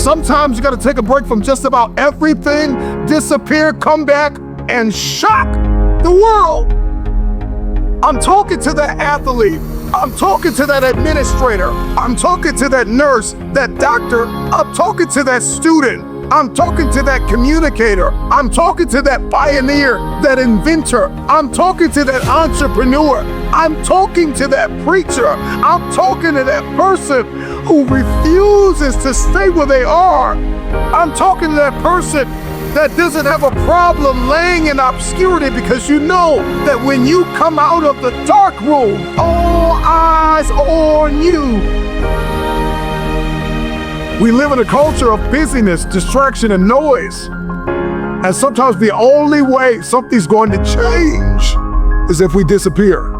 Sometimes you gotta take a break from just about everything, disappear, come back, and shock the world. I'm talking to that athlete. I'm talking to that administrator. I'm talking to that nurse, that doctor. I'm talking to that student. I'm talking to that communicator. I'm talking to that pioneer, that inventor. I'm talking to that entrepreneur. I'm talking to that preacher. I'm talking to that person who refuses to stay where they are. I'm talking to that person that doesn't have a problem laying in obscurity, because you know that when you come out of the dark room, all eyes on you. We live in a culture of busyness, distraction, and noise. And sometimes the only way something's going to change is if we disappear.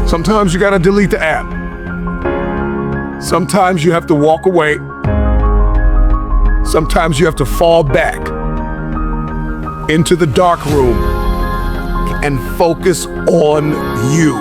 Sometimes you gotta delete the app. Sometimes you have to walk away. Sometimes you have to fall back into the dark room and focus on you.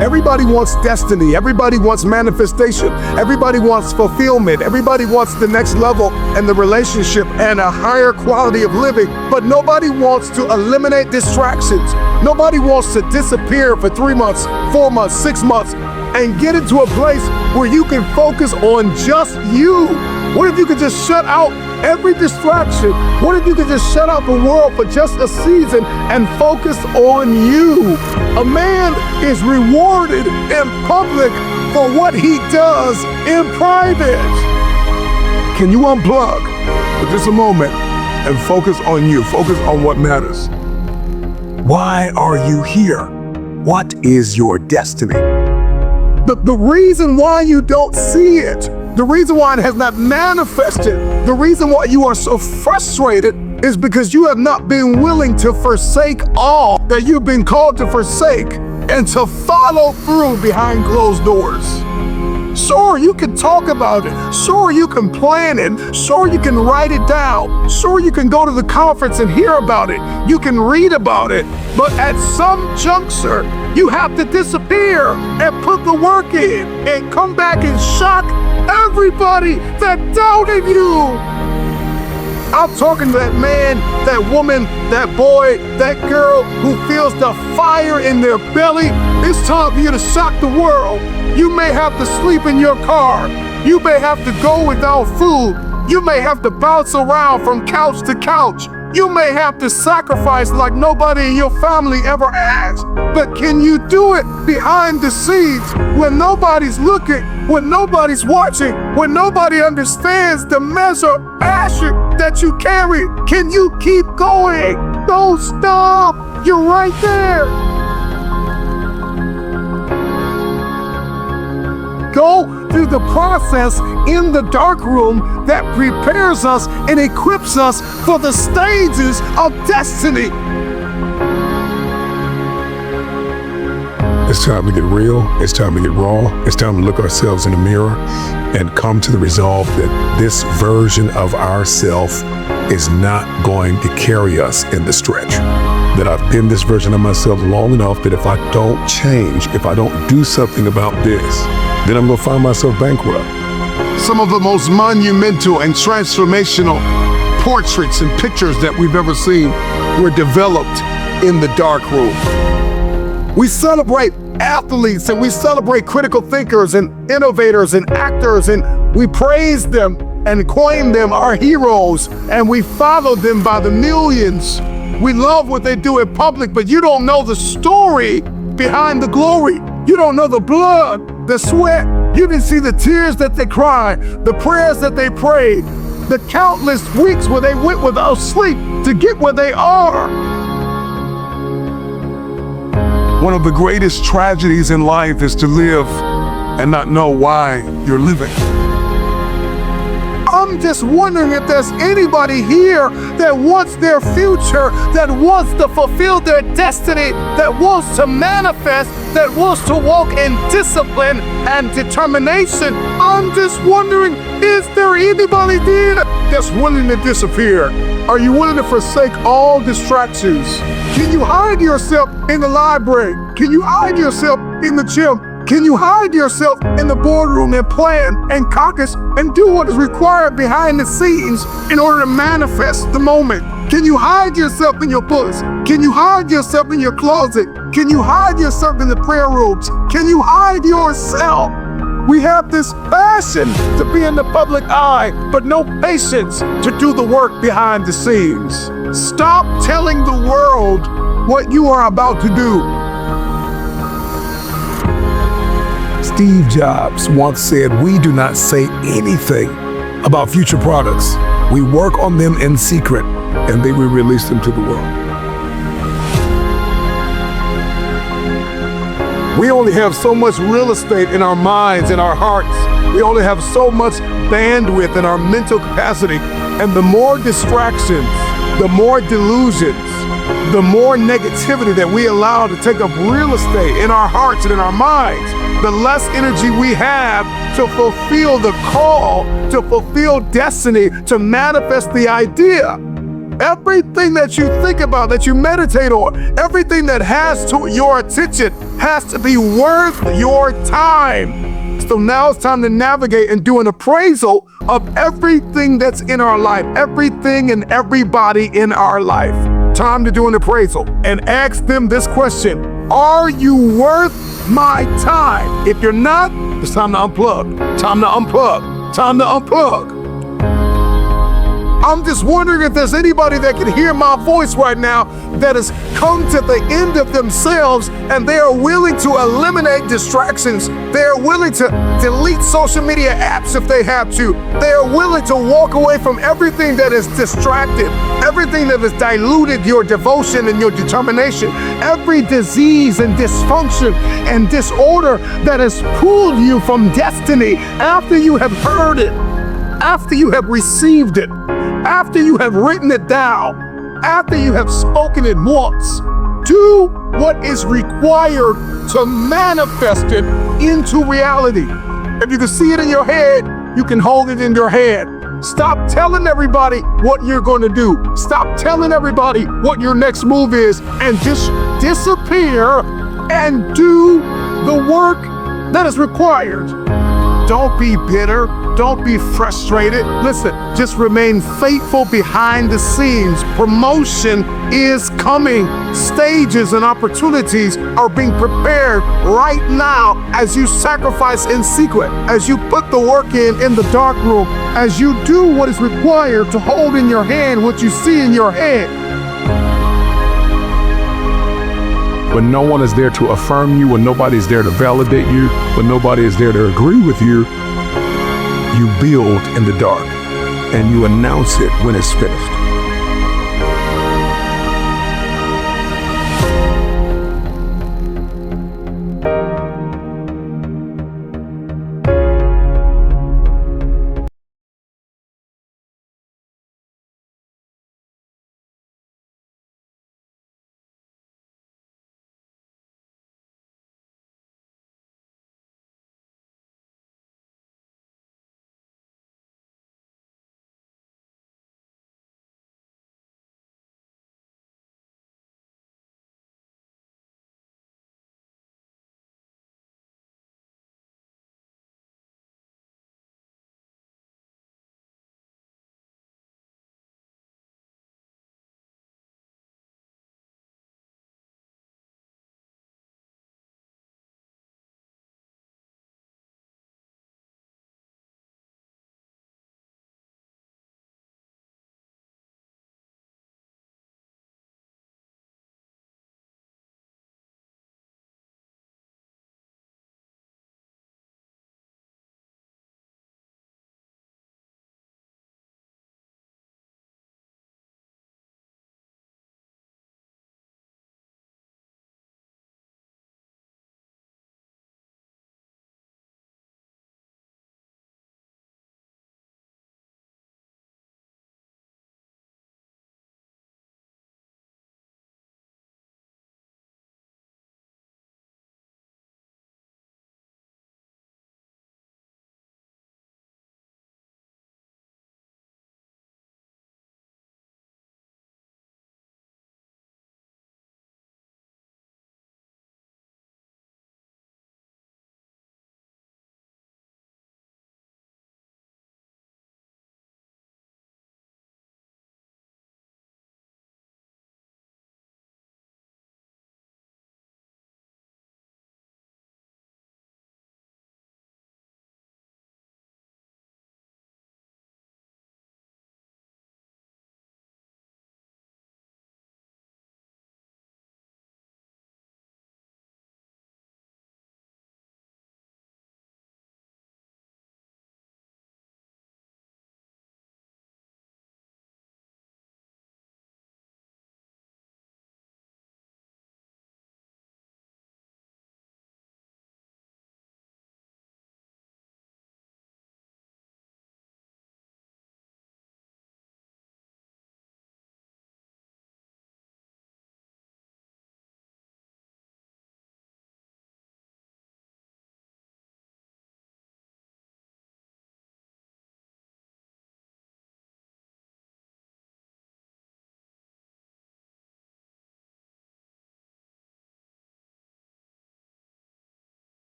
Everybody wants destiny. Everybody wants manifestation. Everybody wants fulfillment. Everybody wants the next level and the relationship and a higher quality of living. But nobody wants to eliminate distractions. Nobody wants to disappear for 3 months, 4 months, 6 months, and get into a place where you can focus on just you. What if you could just shut out every distraction? What if you could just shut out the world for just a season and focus on you? A man is rewarded in public for what he does in private. Can you unplug for just a moment and focus on you? Focus on what matters. Why are you here? What is your destiny? The reason why you don't see it, the reason why it has not manifested, the reason why you are so frustrated is because you have not been willing to forsake all that you've been called to forsake and to follow through behind closed doors. Sure, you can talk about it. Sure, you can plan it. Sure, you can write it down. Sure, you can go to the conference and hear about it. You can read about it. But at some juncture, you have to disappear and put the work in and come back and shock everybody that doubted you. I'm talking to that man, that woman, that boy, that girl who feels the fire in their belly. It's time for you to shock the world. You may have to sleep in your car. You may have to go without food. You may have to bounce around from couch to couch. You may have to sacrifice like nobody in your family ever asked. But can you do it behind the scenes when nobody's looking, when nobody's watching, when nobody understands the measure of passion that you carry? Can you keep going? Don't stop. You're right there. Go through the process in the dark room that prepares us and equips us for the stages of destiny. It's time to get real. It's time to get raw. It's time to look ourselves in the mirror and come to the resolve that this version of ourself is not going to carry us in the stretch. That I've been this version of myself long enough that if I don't change, if I don't do something about this, then I'm gonna find myself bankrupt. Some of the most monumental and transformational portraits and pictures that we've ever seen were developed in the dark room. We celebrate athletes and we celebrate critical thinkers and innovators and actors, and we praise them and claim them our heroes, and we follow them by the millions. We love what they do in public, but you don't know the story behind the glory. You don't know the blood, the sweat. You didn't see the tears that they cried, the prayers that they prayed, the countless weeks where they went without sleep to get where they are. One of the greatest tragedies in life is to live and not know why you're living. I'm just wondering if there's anybody here that wants their future, that wants to fulfill their destiny, that wants to manifest, that wants to walk in discipline and determination. I'm just wondering, is there anybody there that's willing to disappear? Are you willing to forsake all distractions? Can you hide yourself in the library? Can you hide yourself in the gym? Can you hide yourself in the boardroom and plan and caucus and do what is required behind the scenes in order to manifest the moment? Can you hide yourself in your books? Can you hide yourself in your closet? Can you hide yourself in the prayer rooms? Can you hide yourself? We have this passion to be in the public eye, but no patience to do the work behind the scenes. Stop telling the world what you are about to do. Steve Jobs once said, "We do not say anything about future products. We work on them in secret, and then we release them to the world." We only have so much real estate in our minds and our hearts. We only have so much bandwidth in our mental capacity. And the more distractions, the more delusions, the more negativity that we allow to take up real estate in our hearts and in our minds, the less energy we have to fulfill the call, to fulfill destiny, to manifest the idea. Everything that you think about, that you meditate on, everything that has to your attention has to be worth your time. So now it's time to navigate and do an appraisal of everything that's in our life, everything and everybody in our life. Time to do an appraisal and ask them this question: are you worth my time? If you're not, it's time to unplug. Time to unplug. Time to unplug. I'm just wondering if there's anybody that can hear my voice right now that has come to the end of themselves and they are willing to eliminate distractions. They are willing to delete social media apps if they have to. They are willing to walk away from everything that is distracted, everything that has diluted your devotion and your determination, every disease and dysfunction and disorder that has pulled you from destiny after you have heard it, after you have received it, after you have written it down, after you have spoken it once. Do what is required to manifest it into reality. If you can see it in your head, you can hold it in your hand. Stop telling everybody what you're going to do. Stop telling everybody what your next move is, and just disappear and do the work that is required. Don't be bitter. Don't be frustrated. Listen, just remain faithful behind the scenes. Promotion is coming. Stages and opportunities are being prepared right now as you sacrifice in secret, as you put the work in the dark room, as you do what is required to hold in your hand what you see in your head. When no one is there to affirm you, when nobody's there to validate you, when nobody is there to agree with you, you build in the dark and you announce it when it's finished.